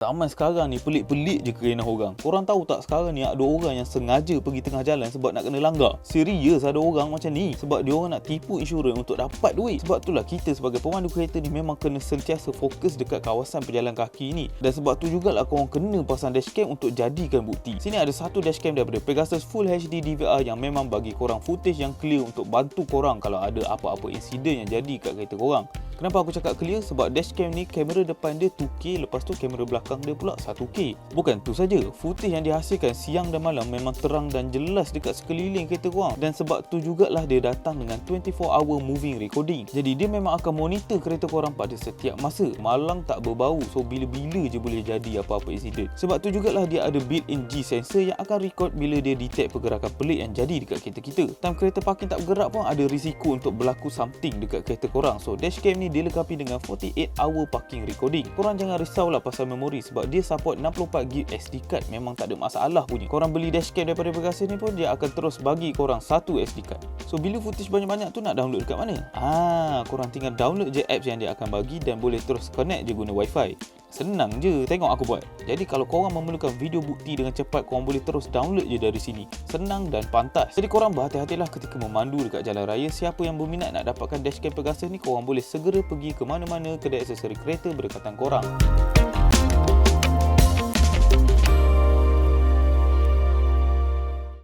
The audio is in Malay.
Zaman sekarang ni pelik-pelik je kerenah orang. Korang tahu tak sekarang ni ada orang yang sengaja pergi tengah jalan sebab nak kena langgar. Serius ada orang macam ni. Sebab dia orang nak tipu insurans untuk dapat duit. Sebab itulah kita sebagai pemandu kereta ni memang kena sentiasa fokus dekat kawasan pejalan kaki ni. Dan sebab tu jugalah korang kena pasang dashcam untuk jadikan bukti. Sini ada satu dashcam daripada Pegasus Full HD DVR yang memang bagi korang footage yang clear untuk bantu korang kalau ada apa-apa insiden yang jadi kat kereta korang. Kenapa aku cakap clear? Sebab dashcam ni kamera depan dia 2K, lepas tu kamera belakang dia pula 1K. Bukan tu saja, footage yang dihasilkan siang dan malam memang terang dan jelas dekat sekeliling kereta korang. Dan sebab tu jugalah dia datang dengan 24 hour moving recording. Jadi dia memang akan monitor kereta korang pada setiap masa. Malang tak berbau, so bila-bila je boleh jadi apa-apa insiden. Sebab tu jugalah dia ada built-in G sensor yang akan record bila dia detect pergerakan pelik yang jadi dekat kereta kita. Time kereta parking tak bergerak pun ada risiko untuk berlaku something dekat kereta korang. So dashcam ni dilengkapi dengan 48 hour parking recording. Korang jangan risaulah pasal memori sebab dia support 64GB SD card, memang tak ada masalah punya. Korang beli dashcam daripada Pegasus ni pun dia akan terus bagi korang satu SD card. So bila footage banyak-banyak tu nak download dekat mana? Korang tinggal download je apps yang dia akan bagi dan boleh terus connect je guna wifi. Senang je, tengok aku buat. Jadi kalau korang memerlukan video bukti dengan cepat, korang boleh terus download je dari sini. Senang dan pantas. Jadi korang berhati-hatilah ketika memandu dekat jalan raya. Siapa yang berminat nak dapatkan dashcam Pegasus ni, korang boleh segera pergi ke mana-mana kedai aksesori kereta berdekatan korang.